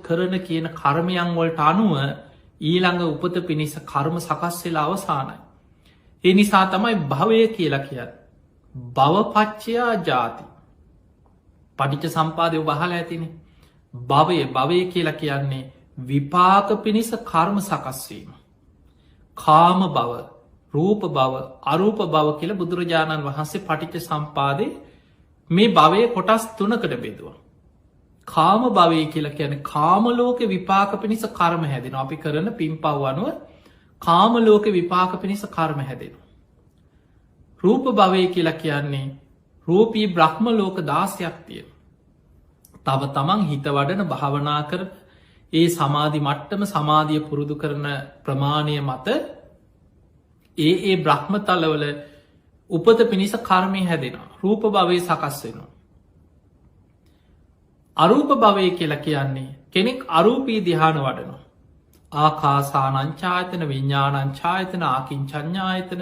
කරන කියන කර්මයන් වලට අනුව ඊළඟ උපත පිණිස කර්ම සකස් වෙලා අවසානයි. ඒ නිසා තමයි භවය කියලා කියත්. භවපච්චයා ජාති. පටිච්ච සම්පාදය බහල ඇතිනේ. භවය කියලා කියන්නේ විපාක පිණිස කර්ම සකස්වීම. කාම භව, රූප භව, අරූප භව කියල බුදුරජාණන් වහන්සේ පටිච්ච සම්පාදය මේ භවය කොටස් 3කට බෙදුවා. කාම භවය කියලා කියන කාමලෝක විපාක පිණිස කර්ම හැදෙන අපි කරන පින් පව් අනුව කාමලෝක විපාක පිණිස කර්ම හැදෙන. රූප භවය කියලා කියන්නේ රූපී බ්‍රහ්ම ලෝක 16ක් තියෙන. තව තමන් හිත වඩන භාවනා කර ඒ සමාධි මට්ටම සමාධිය පුරුදු කරන ප්‍රමාණය මත ඒ බ්‍රහ්මතලවල උපත පිණිස කර්මය හැදෙනවා. රූප භවය සකස් වෙනවා. අරූප භවය කියලා කියන්නේ කෙනෙක් අරූපී දිහාන වඩනවා. ආකාසානංචායතන විඤ්ඥානංචායතන ආකින් චඥායතන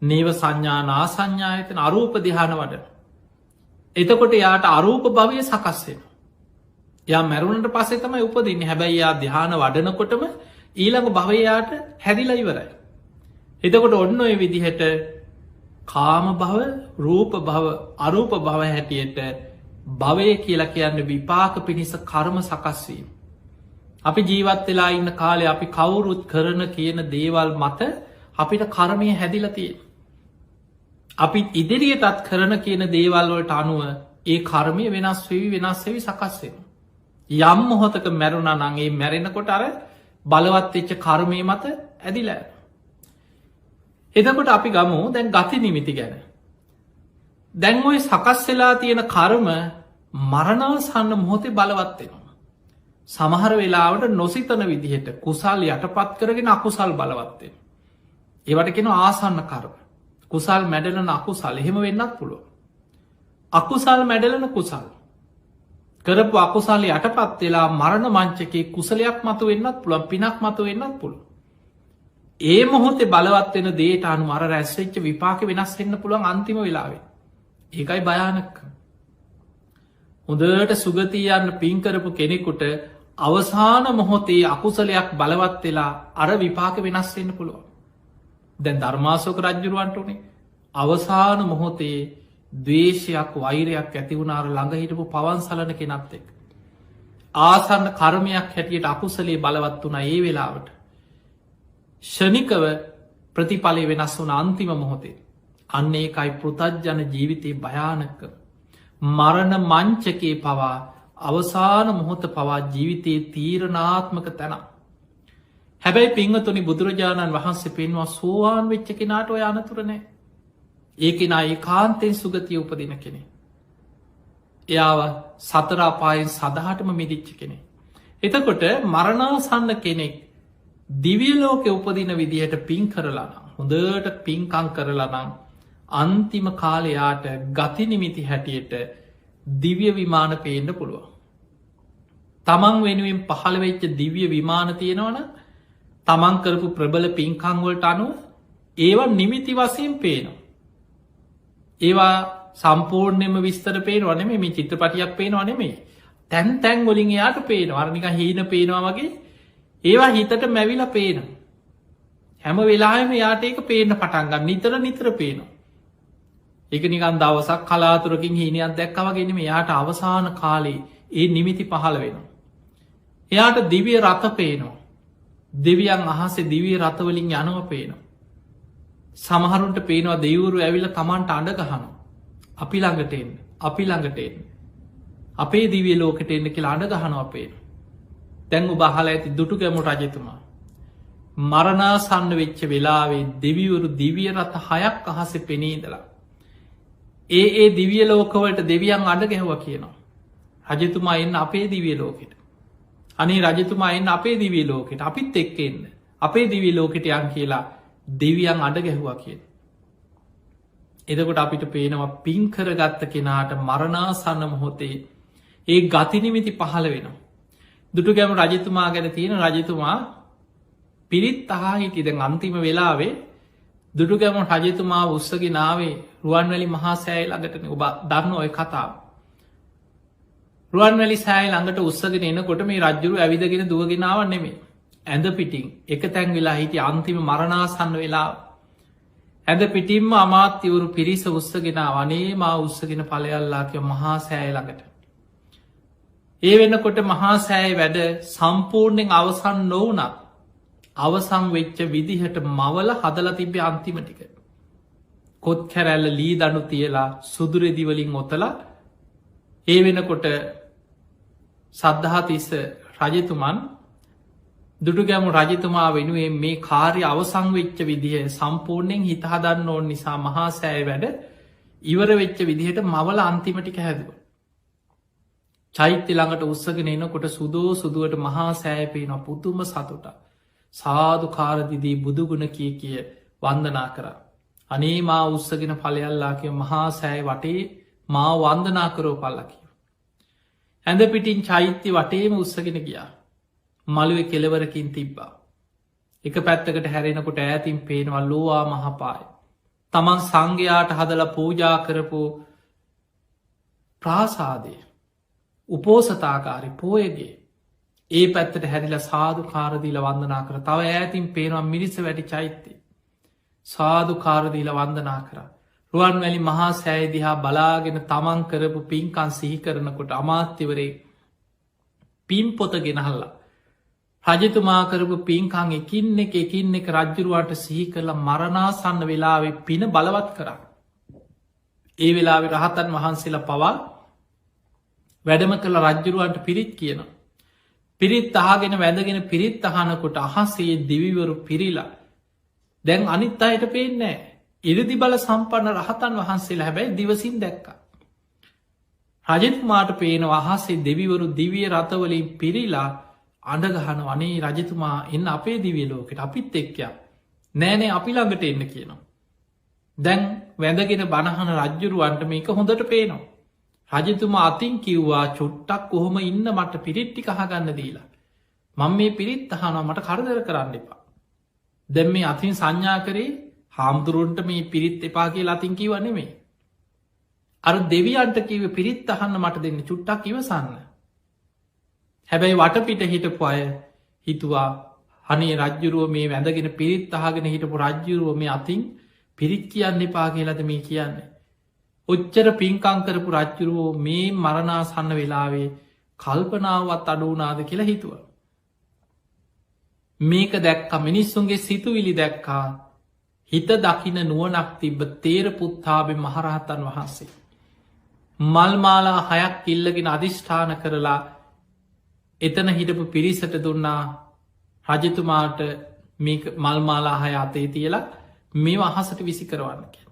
නේව සංඥානා සංඥායතන අරූප දිහාන වඩන. එතකොට යාට අරූප භවය සකස්වෙන. යා මැරුණට පස්සේ තමයි උපදින්න. හැබැයි යා ධ්‍යාන වඩනකොටම ඊළඟ භවයාට හැදිලා ඉවරයි. එතකොට ඔන්න ඔය විදිහට කාම භව, රූප භව, අරූප භව හැටියට භවය කියලා කියන්න විපාක පිණිස කර්ම සකස්වීම. අපි ජීවත් වෙලා ඉන්න කාලේ අපි කවුරුත් කරන කියන දේවල් මත අපිට කර්මය හැදිලා තියෙන. අපි ඉදිරියටත් කරන කියන දේවල් වලට අනුව ඒ කර්මය වෙනස් වෙවි සකස් වෙනවා. යම් මොහොතක මැරුණා නම් ඒ මැරෙනකොට අර බලවත් වෙච්ච කර්මය මත ඇදිලා යනවා. එතකොට අපි ගමු දැන් ගති නිමිති ගැන. දැන් ඔය සකස් වෙලා තියෙන කර්ම මරණාසන්න මොහොතේ බලවත් වෙනවා. සමහර වෙලාවට නොසිතන විදිහට කුසල් යටපත් කරගෙන අකුසල් බලවත් වෙනවා. ඒවට කියනවා ආසන්න කර්ම. කුසල් මැඩලන අකුසල් එහෙම වෙන්නත් පුළුවන්. අකුසල් මැඩලන කුසල් කරපු අකුසල් යටපත් වෙලා මරණ මංචකේ කුසලයක් මතු වෙන්නත් පුළුවන්, පිනක් මතු වෙන්නත් පුළුවන්. ඒ මොහොතේ බලවත් වෙන දේට අනුව අර රැස් වෙච්ච විපාක වෙනස් වෙන්න පුළුවන් අන්තිම වෙලාවේ. ඒකයි භයානකම. හොඳට සුගතිය යන්න පින් කරපු කෙනෙකුට අවසාන මොහොතේ අකුසලයක් බලවත් වෙලා අර විපාක වෙනස් වෙන්න පුළුවන්. දැන් ධර්මාශෝක රජුරවන්ට උනේ අවසාන මොහොතේ ද්වේෂයක් වෛරයක් ඇති වුණාර ළඟ හිටපු පවන් සලන කෙනත් එක්ක. ආසන්න කර්මයක් හැටියට අකුසලේ බලවත් වුණා ඒ වෙලාවට. ෂණිකව ප්‍රතිඵලය වෙනස් වුණ අන්තිම මොහොතේ. අන්න ඒකයි පෘතජ්ජන ජීවිතයේ භයානක. මරණ මංචකේ පවා අවසාන මොහොත පවා ජීවිතයේ තීරණාත්මක තැන. හැබැයි පිංහතුනි බුදුරජාණන් වහන්සේ පෙන්වා සෝවාන් වෙච්ච කෙනාට ඔය අනතුරනෑ. ඒකෙනා ඒ කාන්තෙන් සුගතිය උපදින කෙනෙ. එයාව සතරාපායෙන් සදහටම මිදිච්ච කෙනෙ. එතකොට මරණාසන්න කෙනෙක් දිවියලෝක උපදින විදිහට පින් කරලානම් හොඳට පින්කං කරලානම් අන්තිම කාලයාට ගති නිමිති හැටියට දිව්‍ය විමාන පේන්න පුළුවන්. තමන් වෙනුවෙන් පහළ වෙච්ච දිව්‍ය විමාන තියෙනවන තමන් කරපු ප්‍රබල පින්කංවලට අනුව ඒවා නිමිති වසයෙන් පේනවා. ඒවා සම්පූර්ණයම විස්තර පේන වනෙම මේ චිත්‍රපටියක් පේන වනෙමේ තැන් තැන් ගොලින් එයාට පේන වර්ණික හීන පේනවා වගේ ඒවා හිතට මැවිල පේන. හැම වෙලාම යාට ඒක පේන පටන්ගන්න නිතර පේනවා. එක නිකන් දවසක් කලාතුරකින් හීනයක් දැක්කවගෙනම යාට අවසාන කාලේ ඒ නිමිති පහළ වෙනවා. එයාට දිවිය රථ පේනවා. දෙවියන් අහසේ දිවිය රථවලින් යනව පේනවා. සමහරුන්ට පේනවා දෙවුරු ඇවිල තමන්ට අඩ ගහනු. අපි ළඟට එන්න. අපේ දිවිය ලෝකට එන්න කියලා අඩ ගහනව පේන. තැංගු බහල ඇති දුටු ගැමු රජතුමා. මරණාසන්න වෙච්ච වෙලාවේ දෙවිවරු දිවිය රථ 6ක් අහස පෙනීදලා. ඒ දිවිය ලෝකවලට දෙවියන් අඩ ගැහව කියනවා. රජතුමා එන්න අපේ දිවිය ලෝකෙට. අනේ රජතුමා එන්න අපේ දිවිය ලෝකෙට අපිත් එක්ක එන්න. අපේ දිවිය ලෝකෙට යන් කියලා දෙවියන් අඩ ගැහුවා කිය. එදකොට අපිට පේනවා පින්කර ගත්ත කෙනාට මරණාසන්න මොහොතේ ඒ ගතිනිමිති පහළ වෙනවා. දුටු ගැම රජතුමා ගැන තියෙන රජතුමා පිරිත් අහා හිටිය දැන් අන්තිම වෙලාවේ දුටු ගැම රජතුමා උත්සගේ නාවේ රුවන්වැලි මහා සෑය ළඟටන ඔබ දන්න ඔය කතාව. රුවන්වැලි සෑය ළඟට උත්සගෙන එනකොට මේ රජ්ජුරු ඇවිදගෙන දුවගෙනාව නෙමේ. ඇඳ පිටිං එක තැන් වෙලා හිටිය අන්තිම මරණාසන්න වෙලා ඇඳ පිටිම්ම අමාත්‍යවරු පිරිස උත්සගෙන වනේ මා උත්සගෙන පලයල්ලා කිය මහා සෑය ළඟට. ඒ වෙන්නකොට මහා සෑය වැඩ සම්පූර්ණයෙන් අවසන් නොවනත් අවසං වෙච්ච විදිහට මවල හදල තිබ්බ අන්තිම ටික. කොත් කැරැල්ල ලී දනු තියලා සුදුරෙදිවලින් ඔතලා ඒ වෙනකොට සද්ධහතිස්ස රජතුමන් දුටුගැමු රජතුමා වෙනුවෙන් මේ කාර්ය අවසං වෙච්ච විදිහ සම්පූර්ණයෙන් හිතහදන්න ඕන් නිසා මහා සෑය වැඩ ඉවර වෙච්ච විදිහට මවල අන්තිමටික හැදුව. චෛත්‍ය ළඟට උත්සගෙන එනකොට සුදෝ සුදුවට මහා සෑයපේන පුතුම සතුට සාධු කාරදිදී බුදුගුණ කිය වන්දනා කර. අනේ මා උත්සගෙන පලයල්ලා කිය මහා සෑය වටේ මා වන්දනා කරෝ පල්ල කිය. ඇඳ පිටින් චෛත්‍ය වටේම උත්සගෙන ගියා. මළුව කෙලවරකින් තිබ්බා. එක පැත්තකට හැරෙනකොට ඈතින් පේනවා ලෝවා මහපාය. තමන් සංඝයාට හදල පූජා කරපු ප්‍රාසාදය උපෝසතාකාරි පෝයගේ ඒ පැත්තට හැදිල සාධු කාරදීල වන්දනා කර තව ඈතින් පේනවා මිරිස වැටි චෛත්‍යය. සාධු කාරදීල වන්දනා කර. රුවන් වැලි මහා සෑදිහා බලාගෙන තමන් කරපු පින්කන් සිහි කරනකොට අමාත්‍යවරේ පින් පොත ගෙනහල්ලා. රජතුමා කරපු පින්කං එකින් එක රජ්ජුරුවට සිහි කරලා මරණාසන්න වෙලාවෙ පින බලවත් කරා. ඒ වෙලාවෙ රහතන් වහන්සේලා පවා වැඩම කළ රජ්ජුරුවන්ට පිරිත් කියන. පිරිත් අහගෙන වැදගෙන පිරිත් අහනකොට අහසේ දිවිවරු පිරිලා දැන් අනිත් අයට පේනෑ ඉරදි බල සම්පන්න රහතන් වහන්සේලා හැබැයි දිවසින් දැක්ක. රජතුමාට පේන අහසේ දෙවිවරු දිවිය රථවලින් පිරිලා අඩගහන වනේ රජතුමා එන්න අපේ දිවිය ලෝකට අපිත් එක්කයා නෑනේ අපි ළඟට එන්න කියනවා. දැන් වැදගෙන බණහන රජ්ජුරුවන්ට මේක හොඳට පේනවා. රජතුමා අතින් කිව්වා චුට්ටක් කොහොම ඉන්න මට පිරිට්ටි කහගන්න දීලා. මං මේ පිරිත් අහනවා මට කරදර කරන්න එපා. දැම් මේ අතින් සංඥා කරේ හාමුදුරුවන්ට මේ පිරිත් එපා කිය ලතින් කිව නෙමේ. අර දෙවියන්ට කිව පිරිත් අහන්න මට දෙන්න චුට්ටක් ඉවසන්න. හැබැයි වටපිට හිටපු අය හිතුවා හනේ රජ්ජුරුව මේ වැඳගෙන පිරිත් අහගෙන හිටපු රජ්ජුරුව මේ අතින් පිරිත් කියන්න එපා කියලද මේ කියන්නේ. ඔච්චර පින්කංකරපු රජ්ජුරුවෝ මේ මරණාසන්න වෙලාවේ කල්පනාවත් අඩුනාද කියලා හිතුව. මේක දැක්ක මිනිස්සුන්ගේ සිතුවිලි දැක්කා හිත දකින නුවනක් තිබ්බ තේර පුත්තාබෙ මහරහතන් වහන්සේ. මල්මාලා හයක් ඉල්ලගෙන අධිෂ්ඨාන කරලා එතන හිටපු පිරිසට දුන්නා රජතුමාට මල්මාලා හය අතේ තියලා මේ අහසට විසි කරවන්න කිය.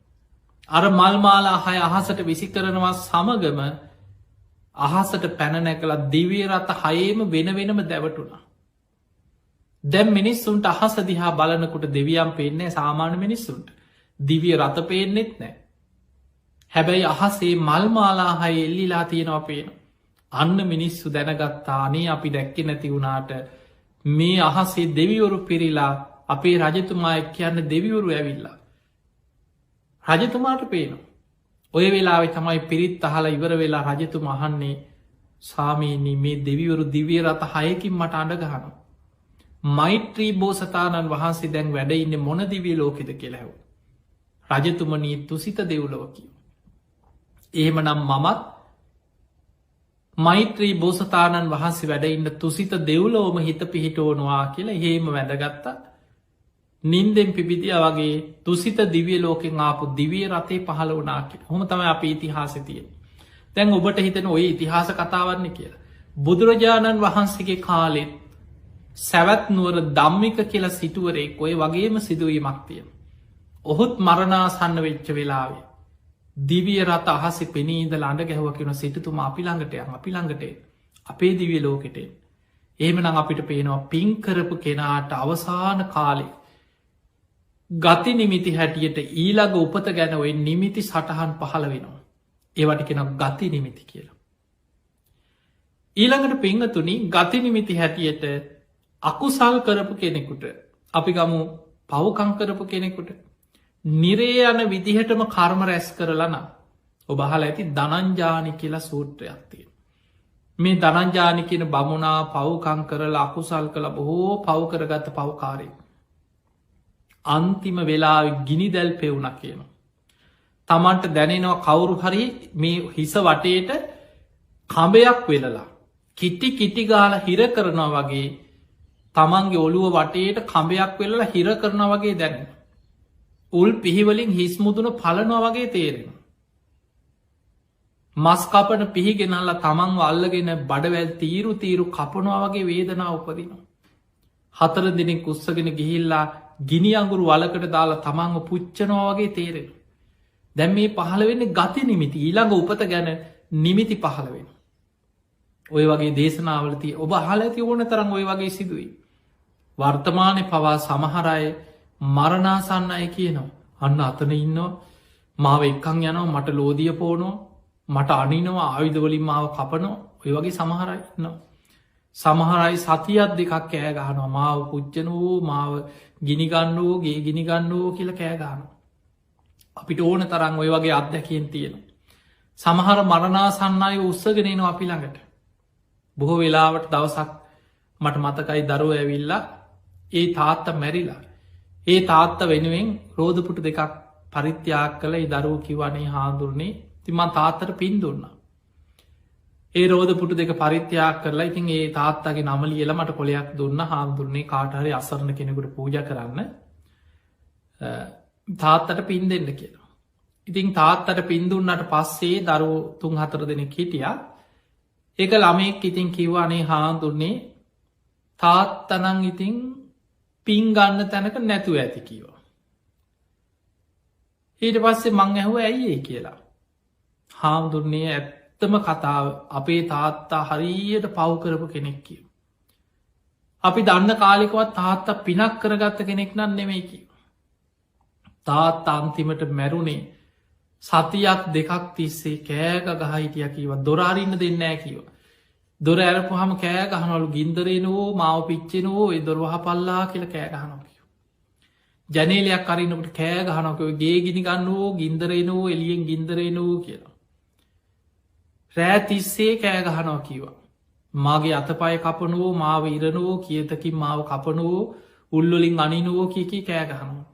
අර මල්මාලා හය අහසට විසි කරනවා සමගම අහසට පැනනැකලා දිවිය රත හයේම වෙන වෙනම දැවටුනා. දැම් මිනිස්සුන්ට අහස දිහා බලනකුට දෙවියම් පේන්නේ සාමාන්‍ය මිනිස්සුන්ට දිවිය රත පේනෙත් නෑ. හැබැයි අහසේ මල්මාලා හය එල්ලිලා තියෙනවා පේන. අන්න මිනිස්සු දැනගත්තා අනේ අපි දැක්කෙ නැති වුණාට මේ අහසේ දෙවිවරු පිරිලා අපේ රජතුමා එක් කියන්න දෙවිවරු ඇවිල්ලා. රජතුමාට පේන. ඔය වෙලාවෙ තමයි පිරිත් අහලා ඉවර වෙලා රජතුම අහන්නේ සාමීනී මේ දෙවිවරු දිවිය රත හයකින් මට අඩගහනු. මෛත්‍රී බෝසතාණන් වහන්සේ දැන් වැඩඉන්න මොන දිවිය ලෝකෙද කෙලැව. රජතුමනී තුසිත දෙව්ලොවකිව. එහෙම නම් මමත් මෛත්‍රී බෝසතාණන් වහන්සේ වැඩඉන්න තුසිත දෙව්ලෝම හිත පිහිටෝනවා කියලා හේම වැඳගත්තා. නින්දෙන් පිබිදිය වගේ තුසිත දිවිය ලෝකෙන් ආපු දිවිය රතේ පහළ වනා කිය හොම තම අප ඉතිහාසතිය. තැන් ඔබට හිතන ඔය ඉතිහාස කතාවන්න කියලා. බුදුරජාණන් වහන්සේගේ කාලෙත් සැවැත් නුවර දම්මික කියලා සිටුවරෙක් ඔය වගේම සිදුවීමක් තියෙන. ඔහුත් මරණාසන්න වෙච්ච වෙලාවේ. දිවිය රත අහසි පෙනීද ළඟ ගැහව කෙන සිටතුම අපි ළඟට අපි ළඟට අපේ දිවිය ලෝකෙට. එහෙමනම් අපිට පේනවා පින්කරපු කෙනාට අවසාන කාලේ ගති නිමිති හැටියට ඊළඟ උපත ගැන ඔය නිමිති සටහන් පහළ වෙනවා. ඒවට කෙන ගති නිමිති කියලා. ඊළඟට පිංහතුනි ගති නිමිති හැටියට අකුසල් කරපු කෙනෙකුට අපි ගමු පවකංකරපු කෙනෙකුට නිරේ යන විදිහටම කර්ම රැස් කරලන ඔබහල ඇති දනංජානි කියලා සූත්‍රයක් තියෙන. මේ ධනංජානි කියන බමුණා පව්කං කරලා අකුසල් කළ බොහෝ පව් කරගත්ත පවකාරය. අන්තිම වෙලා ගිනි දැල් පෙවුණ කියන. තමන්ට දැනෙනවා කවුරු හරි මේ හිස වටේට කඹයක් වෙලලා. කිට්ටි කිටිගාල හිර කරනවා වගේ තමන්ගේ ඔළුව වටේට කඹයක් වෙල්ලලා හිර කරනවා වගේ දැනෙන. උල් පිහිවලින් හිස්මුදුන පලනවා වගේ තේරෙන. මස්කපන පිහිගෙනල්ල තමන් අල්ලගෙන බඩවැල් තීරු තීරු කපනවා වගේ වේදනා උපදිනවා. 4 දිනෙක් උත්සගෙන ගිහිල්ලා ගිනි අඟුරු වලකට දාලා තමන්ව පුච්චනවා වගේ තේරෙන. දැන් මේ පහළ වෙන්නේ ගති නිමිති ඊළඟ උපත ගැන නිමිති පහළ වෙන. ඔය වගේ දේශනාවලති ඔබ අහල ඇති ඕන තරම් ඔය වගේ සිදුවයි. වර්තමානය පවා සමහරය මරණාසන්න අය කියනවා. අන්න අතන ඉන්නවා මාව එක්කං යනවා මට ලෝදිය පෝනෝ මට අනිනවා ආයුධවලින් මාව කපනෝ ඔය වගේ සමහරයි ඉන්නවා. සමහරයි සතියත් දෙකක් කෑ ගහනවා මාව පුච්චනෝ මාව ගිනිගන්නෝ ගේ ගිනිගන්නෝ කියල කෑගහනවා. අපිට ඕන තරම් ඔය වගේ අත්දැකියෙන් තියෙනවා. සමහර මරණාසන්නය උත්සගෙනනවා අපි ළඟට. බොහෝ වෙලාවට දවසක් මට මතකයි දරුව ඇවිල්ලා ඒ තාත්ත මැරිලා. ඒ තාත්ත වෙනුවෙන් රෝධපුට දෙකක් පරිත්‍යාක් කළ දරුව කිවනේ හාදුරන්නේ තිමන් තාත්තට පින් දුන්න. ඒ රෝධපුට දෙක පරිත්‍යාක් කරලා ඉතින් ඒ තාත්තගේ නමල එල මට කොලයක් දුන්න හාමුදුරන්නේ කාටහරි අසරණ කෙනෙකුට පූජ කරන්න තාත්තට පින් දෙන්න කියලා. ඉතින් තාත්තට පින්දුන්නට පස්සේ දරු 3-4 දෙනෙක් හිටිය ඒක ළමෙක් ඉතින් කිව්වානේ හාමුදුරන්නේ තාත්තනං ඉතින් පින් ගන්න තැනක නැතුව ඇති කියවා. ඊට පස්සේ මං ඇහුව ඇයිඒ කියලා. හාමුදුරන්නේ ඇත්තම කතාව අපේ තාත්තා හරියට පව්කරපු කෙනෙක් කියව. අපි දන්න කාලිකවත් තාත්තා පිනක් කරගත්ත කෙනෙක් නම් නෙමෙයි කිව. තාත් අන්තිමට මැරුණේ සතියක් දෙකක් තිස්සේ කෑග ගහහිටිය කියව දොරාරින්න දෙන්නෑ කියව. දොර ඇරපු හම කෑ ගහනවලු ගින්දරේනෝ මාව පිච්චෙනෝ ඒ දොරවහ පල්ලා කියල කෑගහනෝ කියව. ජනේලයක් අරින්නකට කෑ ගහනොකව ගේ ගිනි ගන්නෝ ගින්දරේනෝ එලියෙන් ගින්දරේනෝ කියලා. රෑ තිස්සේ කෑ ගහනෝ කිවා. මගේ අතපය කපනුවෝ මාව ඉරනුවෝ කියතකින් මාව කපනුවෝ උල්ලොලින් අනිනුවෝ කියකි කෑගහනවා.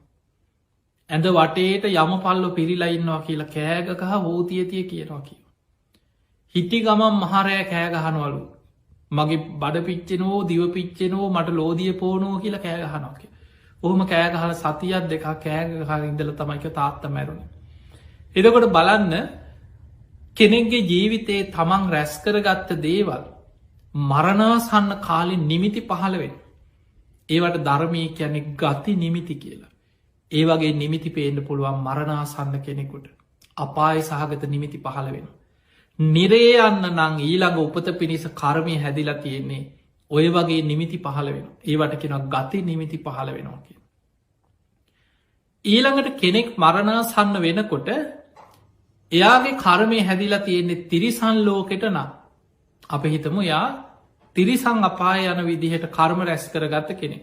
ඇඳ වටේට යම පල්ලො පිරිලයින්නවා කියලා කෑගකහ හෝතියතිය කියනවා කිව. හිටි ගමන් මහරෑ කෑගහනවලු මගේ බඩ පිච්චෙනෝ දිව පිච්චෙනෝ මට ලෝදිය පෝනෝ කියලා කෑගහනොක. ඔහොම කෑගහල සතියත් දෙක කෑගහල ඉඳල තමයික තාත්ත මැරුණ. එදකොට බලන්න කෙනෙක්ගේ ජීවිතයේ තමන් රැස්කරගත්ත දේවල් මරණාසන්න කාලින් නිමිති පහළවෙන්. ඒවට ධර්මය කියන්නේ ගති නිමිති කියලා. ඒ වගේ නිමිති පේන්න පුළුවන් මරණාසන්න කෙනෙකුට අපාය සහගත නිමිති පහළ වෙන. නිරේ යන්න නං ඊළඟ උපත පිණිස කර්මය හැදිලා තියෙන්නේ ඔය වගේ නිමිති පහළ වෙන. ඒවට කෙනක් ගති නිමිති පහළ වෙනවා කිය. ඊළඟට කෙනෙක් මරණාසන්න වෙනකොට එයාගේ කර්මය හැදිලා තියෙන්නේ තිරිසන් ලෝකෙට නම් අප හිතමු යා තිරිසං අපාය යන විදිහට කර්ම රැස් කරගත්ත කෙනෙ.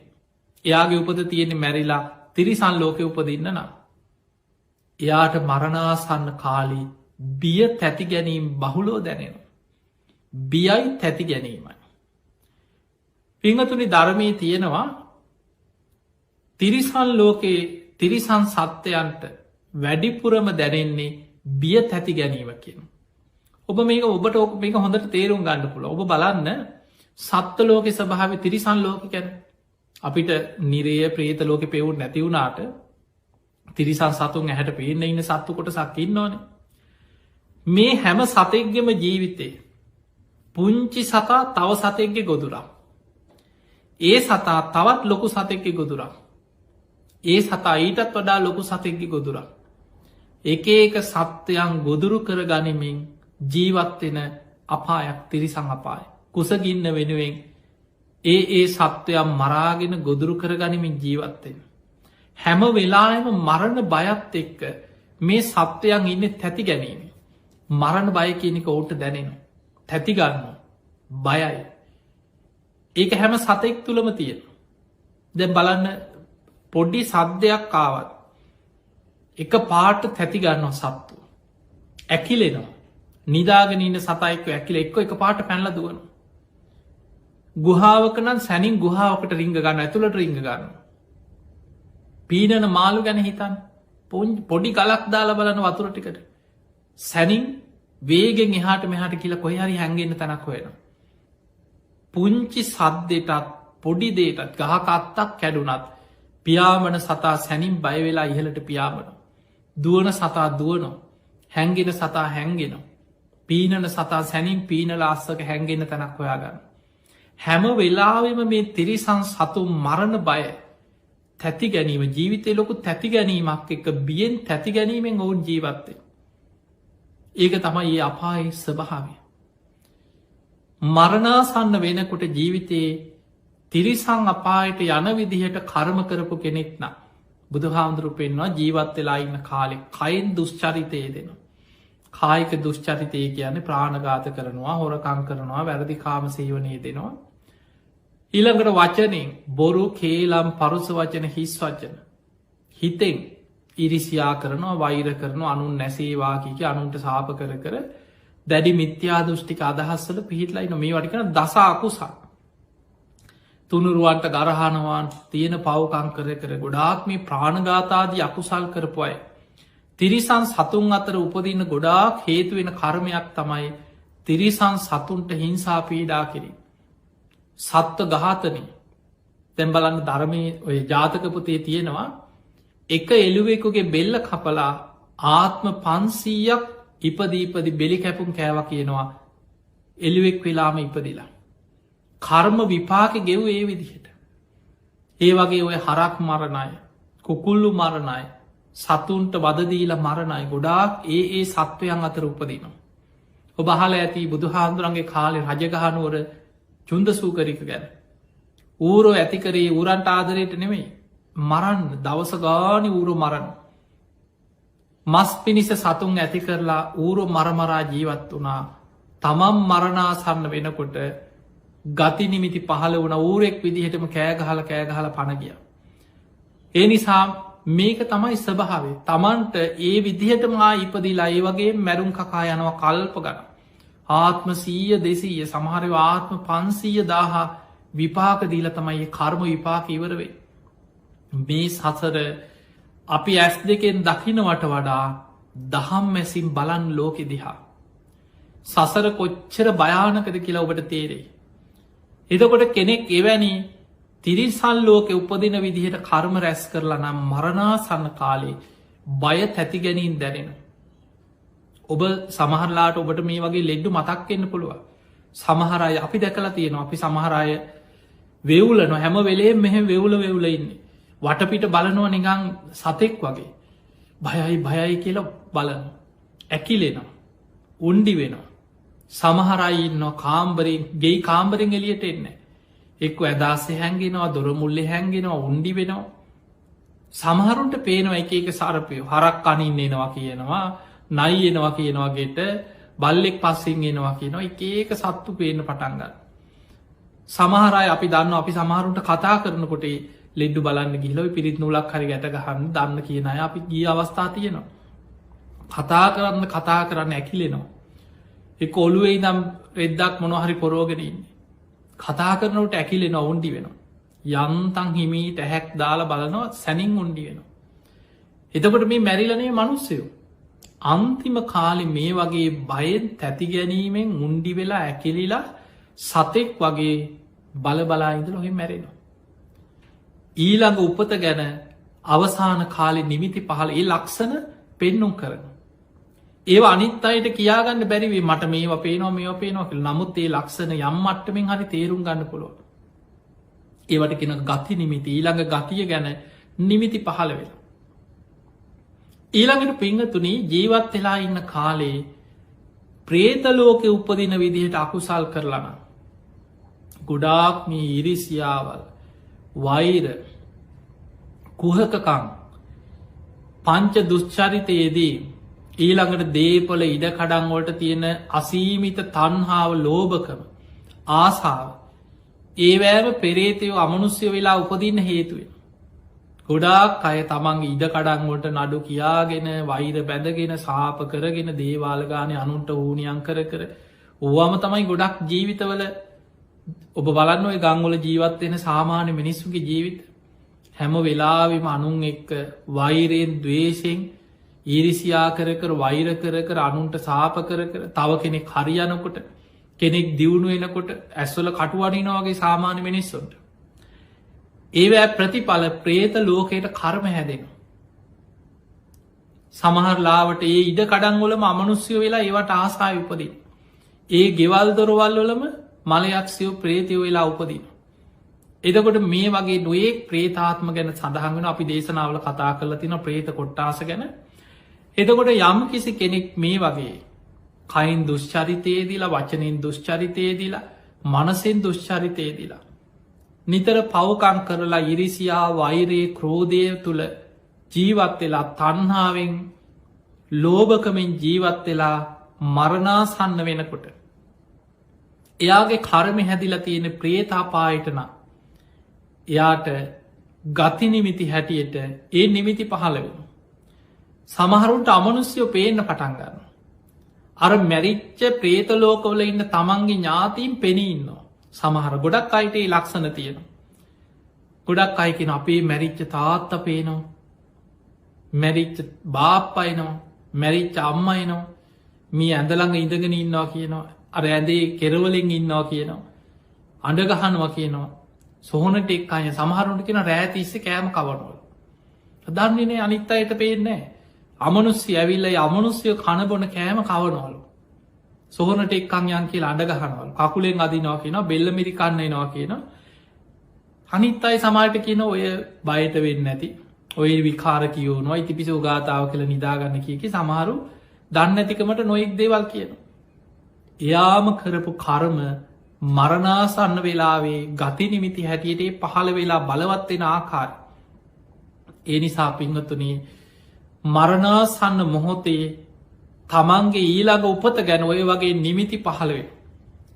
එයාගේ උපද තියෙන්නේ මැරිලා තිරිසන් ලෝකෙ උපදින්න නම්. එයාට මරණාසන්න කාලී බිය තැති ගැනීම් බහුලෝ දැනෙන. බියයි තැති ගැනීමයි. පිංහතුනි ධර්මී තියෙනවා තිරිසන් ලෝකයේ තිරිසන් සත්‍යයන්ට වැඩිපුරම දැනෙන්නේ බිය තැති ගැනීම කියන. ඔබ මේක ඔබට ඕක මේක හොඳට තේරුම් ගන්න පුළ ඔබ බලන්න සත්ත ලෝක සභාව තිරිසන් ලෝක කැන අපිට නිරේ ප්‍රේත ලෝක පෙවුන් නැතිවුණාට තිරිසන් සතුන් ඇහැට පේන්න ඉන්න සත්තු කොට සක්කින්න ඕන. මේ හැම සතෙක්ගෙම ජීවිතේ පුංචි සතා තව සතෙක්ගේ ගොදුරම්. ඒ සතා තවත් ලොකු සතෙක්ගේ ගොදුරම්. ඒ සතා ඊටත් වඩා ලොකු සතෙක්ගේ ගොදුරම්. එක ඒක සත්‍යයන් ගොදුරු කර ගනිමින් ජීවත්වෙන අපායක් තිරිසං අපාය. කුසගින්න වෙනුවෙන් ඒ සත්වයම් මරාගෙන ගොදුරු කර ගනිමින් ජීවත්වෙන. හැම වෙලාම මරණ බයත් එක්ක මේ සත්වයන් ඉන්න තැති ගැනීම. මරණ බය කියනක ඔවුට දැනෙන. තැතිගන්න බයයි. ඒක හැම සතෙක් තුළම තියෙන. දැ බලන්න පොඩ්ඩි සද්ධයක් කාවත් එක පාට තැතිගන්නවා සත්තු. ඇකිලෙනවා නිදාගෙනන්න සතයික ඇකිල එක්ක එක පාට පැනල දුවන. ගුහාාවකනම් සැනින් ගුහාාවකට රිංග ගන්න ඇතුළට රිංග ගන්න. පීනන මාළු ගැන හිතන් පොඩි කලක් දාලා බලන වතුර ටිකට. සැනින් වේගෙන් එහාට මෙහට කියලා කොහරි හැන්ගෙන්න්න තැනක් හොයෙන. පුංචි සද්දෙටත් පොඩි දේටත් ගහක අත්තක් කැඩුනත් පියාමන සතා සැනින් බයවෙලා ඉහලට පියාමන. දුවන සතා දුවනො හැන්ගෙන සතා හැන්ගෙන. පීනන සතා සැනින් පීනල අස්සක හැන්ගෙන තැනක් හොයාගන්න. හැම වෙලාවෙම මේ තිරිසන් සතු මරණ බය තැති ගැනීම ජීවිතය ලොකු තැති ගැනීමක් එක බියෙන් තැති ගැනීමෙන් ඔවුන් ජීවත්තේ. ඒක තමයි ඒ අපායේ ස්වභාවය. මරණාසන්න වෙනකොට ජීවිතයේ තිරිසං අපායට යන විදිහට කර්ම කරපු කෙනෙක්න බුදුහාමුදුරු පෙන්වා ජීවත් වෙලා ඉන්න කාලෙ කයින් දුෂ්චරිතය දෙනවා. කායික දුෂ්චරිතය කියන්නේ ප්‍රාණඝාත කරනවා හොරකං කරනවා වැරදි කාම සේවනය දෙනවා. ඊළඟට වචනෙන් බොරු කේලම් පරුස වචන හිස් වචන. හිතෙන් ඉරිසියා කරනවා වෛර කරන අනුන් නැසේවාකික අනුන්ට සාප කර දැඩි මිත්‍යා දෘෂ්ටික අදහස්සල පිහිටලයි නො මේ වටිකන දසාකුසා. තුනුරුවන්ට ගරහනවාන් තියෙන පවකං කර ගොඩාක් මේ ප්‍රාණඝාතාදී අකුසල් කරපු අය. තිරිසන් සතුන් අතර උපදින්න ගොඩාක් හේතුවෙන කර්මයක් තමයි තිරිසන් සතුන්ට හිංසා පීඩා කිරින්. සත්ව ගාතනය තැම්බලන්න ධර්මය ඔය ජාතකපතේ තියෙනවා එක එළුවෙකුගේ බෙල්ල කපලා ආත්ම 500ක් ඉපදීපදි බෙලි කැපුම් කෑව කියනවා එළුවෙක් වෙලාම ඉපදිලා. කර්ම විපාක ගෙව් ඒ විදිහට. ඒ වගේ ඔය හරක් මරණය කුකුල්ලු මරණය සතුන්ට වදදීල මරණයි ගොඩාක් ඒ සත්වයන් අතර උපදිනවා. ඔබ අහල ඇති බුදුහාන්දුරන්ගේ කාලෙ රජගහනුවර චුන්ද සූකරික ගැන. ඌරෝ ඇතිකරේ ඌරන්ට ආදරයට නෙමෙයි මරන්න දවස ගානි ඌරු මරණ. මස් පිණිස සතුන් ඇති කරලා ඌරු මරමරා ජීවත් වනා තමම් මරණාසන්න වෙනකොට ගති නිමිති පහල වන ඌරෙක් විදිහටම කෑගහල කෑගහල පණගිය. ඒ නිසා මේක තමයි ස්වභාවේ තමන්ට ඒ විදිහටම ඉපදිලා ඒ වගේ මැරුම් කකා යනවා කල්ප ගන. ආත්ම 100 සමහරව ආත්ම 500,000 විපාක දීල තමයි කර්ම විපාක ඉවරවේ. මේ සසර අපි ඇස් දෙකෙන් දකිනවට වඩා දහම් මැසින් බලන් ලෝකෙ දිහා. සසර කොච්චර භයානකද කියලා ඔබට තේරෙයි. එතකොට කෙනෙක් එවැනි තිරිසල් ලෝකෙ උපදින විදිහට කර්ම රැස් කරලා නම් මරණාසන්න කාලේ බය තැති ගැනීම් දැනෙන. ඔබ සමහරලාට ඔබට මේ වගේ ලෙඩ්ඩු මතක්වෙන්න පුළුව. සමහරය අපි දැකලා තියෙනවා අපි සමහරය වෙවුලන හැම වෙලේ මෙහෙම වෙවුල වෙවුල ඉන්නේ. වටපිට බලනවා නිගං සතෙක් වගේ. භයයි කියලා බලන. ඇකිලෙනවා. උන්ඩි වෙනවා. සමහරයින්න කාම්බරෙන් ගෙයි කාම්බරෙන් එලියට එන්න. එක්ක ඇදසේ හැන්ගෙනවා දොරමුල්ලෙ හැන්ගෙනවා උන්ඩි වෙනවා. සමහරුන්ට පේනවා එක සරපය හරක් අනින්න එනවා කියනවා නයි එනවා කියනවාගේට බල්ලෙක් පස්සෙන් එනවා කියනවා ඒක සත්තු පේන පටන්ගන්න. සමහරයි අපි දන්න අපි සමහරුන්ට කතා කරනකොට ලෙඩ්ඩු බලන්න ගිලව පිරිත් නුලක් හරි ගැට ගහන්න දන්න කියන අය අපි ගිය අවස්ථා තියෙනවා. කතා කරන්න ඇකිලෙනවා. එක ඔලුවේ නම් රෙද්දක් මොනොහරි පොරෝගෙනන්නේ. කතා කරනට ඇකිලෙන ඔවුන්ඩි වෙනවා. යන්තන් හිමීට ඇහැක් දාලා බලනවා සැනින් උන්ඩි වෙනවා. එතකොට මේ මැරිලනේ මනුස්සයෝ. අන්තිම කාලෙ මේ වගේ බයෙන් තැති ගැනීමෙන් උන්ඩි වෙලා ඇකිලිලා සතෙක් වගේ බලබලාඉදල ඔහෙ මැරෙනවා. ඊළඟ උපත ගැන අවසාන කාලෙ නිමිති පහල ඒ ලක්ෂණ පෙන්නුම් කරන. ඒ අනිත් අයට කියාගන්න බැරිවේ මට මේ පේනවා මේ පේනවා නමුත් ඒ ලක්ෂණ යම් මට්ටමින් හරි තේරුම් ගන්න පුළුව. ඒවට කෙන ගති නිමිති ඊළඟ ගතිය ගැන නිමිති පහළ වෙලා. ඊළඟට පිංහතුනී ජීවත් වෙලා ඉන්න කාලේ ප්‍රේතලෝකෙ උපදින විදිහට අකුසල් කරලන. ගොඩාක් මේ ඉරිසියාවල් වෛර කුහකකං පංච දුෂ්චරිතයේදී ඊළඟට දේපල ඉඩකඩංවලට තියෙන අසීමිත තන්හාාව ලෝභකම ආසාාව ඒවෑම පෙරේතයෝ අමනුස්්‍ය වෙලා උපදින්න හේතුවෙන. ගොඩාක් අය තමන්ගේ ඉඩ කඩන්ගොට නඩු කියාගෙන වෛර බැඳගෙන සාප කරගෙන දේවාලගානය අනුන්ට ඌනියන් කර ඕවාම තමයි ගොඩක් ජීවිතවල ඔබ බලන්න ඔය ගංගොල ජීවත්වෙන සාමාන්‍ය මිනිස්සුගේ ජීවිත හැම වෙලාවිම අනුන් එක්ක වෛරයෙන් දවේශයෙන් ඊරිසියා කර වෛර කර අනුන්ට සාප කර තව කෙනෙක් හරියනකොට කෙනෙක් දියුණු වෙනකොට ඇස්වල කටුවනිනවාගේ සාමාන්‍ය මිනිස්සුන්ට ඒවැ ප්‍රතිඵල ප්‍රේත ලෝකයට කර්ම හැදෙන සමහරලාවට ඒ ඉඩ කඩංගොලම අමනුස්්‍යය වෙලා ඒවට ආසාය උපදී ඒ ගෙවල් දොරවල් වලම මලයක්ෂයෝ ප්‍රේතියෝ වෙලා උපදින එදකොට මේ වගේ නොයේ ප්‍රේතාත්ම ගැන සඳහන්ගෙන අපි දේශනාවල කතා කරලා තින ප්‍රේත කොට්ටාස ගැන එතකොට යම් කිසි කෙනෙක් මේ වගේ කයින් දුෂ්චරිතයේදිලා වචනින් දුෂ්චරිතයේදිලා මනසෙන් දුෂ්චරිතයේදිලා නිතර පවකං කරලා ඉරිසියා වෛරයේ ක්‍රෝධය තුළ ජීවත්වෙලා තන්හාාවෙන් ලෝභකමින් ජීවත්වෙලා මරණාසන්න වෙනකොට එයාගේ කර්ම හැදිලා තියෙන ප්‍රේතාපායටන එයාට ගතිනිමිති හැටියට ඒ නිමිති පහළ වෙන සමහරුන්ට අමනුස්්‍යයෝ පේන්න පටන්ගන්න අර මැරිච්ච ප්‍රේතලෝකවල ඉන්න තමන්ගේ ඥාතීන් පෙනීන්නවා සමහර ගොඩක් අයිට ලක්ෂණ තියෙන ගොඩක් අයකෙන අපේ මැරිච්ච තාත්ත පේනවා මැරිච්ච බාප්පයිනවා මැරිච්ච අම්මයිනවා මේ ඇඳළඟ ඉඳගෙන ඉන්නවා කියනවා අර ඇදේ කෙරවලින් ඉන්නවා කියනවා අඩගහනවා කියනවා සොහනට එක් අය සමහරුන්ට කියෙන රෑතිස්ස කෑම කවනවල දන්නේනේ අනිත් අයට පේන්නේ අමනුස්්‍ය ඇවිල්ල අමනුස්්‍යය කණබොන කෑම කවනවලු සොහනට එක්කං යන් කියල අඩගහනවල් කකුලෙන් අදිනවා කියන බෙල්ලමිරි කන්නනවා කියන අනිත් අයි සමාට කියන ඔය බයට වෙන්න ඇති ඔය විකාර කියවනවා ඉතිපිසෝ ගාතාව කළ නිදාගන්න කියකි සමහරු දන්න ඇතිකමට නොයෙක් දේවල් කියන එයාම කරපු කර්ම මරණාසන්න වෙලාවේ ගති නිමිති හැටියට පහළ වෙලා බලවත්වෙන ආකාර ඒ නිසා පිංහතුනේ මරණාසන්න මොහොතේ තමන්ගේ ඊළඟ උපත ගැන ඔය වගේ නිමිති පහළවෙන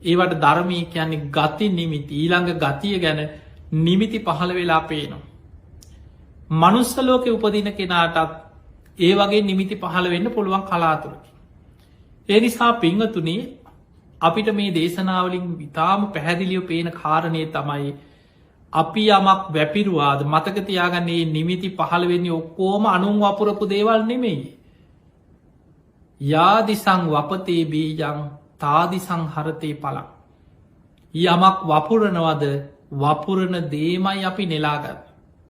ඒවට ධර්මී කියන්නේ ගති නිමිති ඊළඟ ගතිය ගැන නිමිති පහළ වෙලා පේනවා මනුස්සලෝක උපදින කෙනාටත් ඒ වගේ නිමිති පහළ වෙන්න පුළුවන් කලාතුරකි ඒ නිසා පිංහතුනේ අපිට මේ දේශනාවලින් ඉතාම පැහැදිලියෝ පේන කාරණය තමයි අපි යමක් වැපිරුවාද මතකතියාගන්නේ නිමිති පහළ වෙන්නේ ඔක්කෝම අනුන් වපුරපු දේවල් නෙමෙයි යාදිසං වපතේ බීජං තාදිසං හරතේ පලක් යමක් වපුරනවද වපුරණ දේමයි අපි නෙලාගත්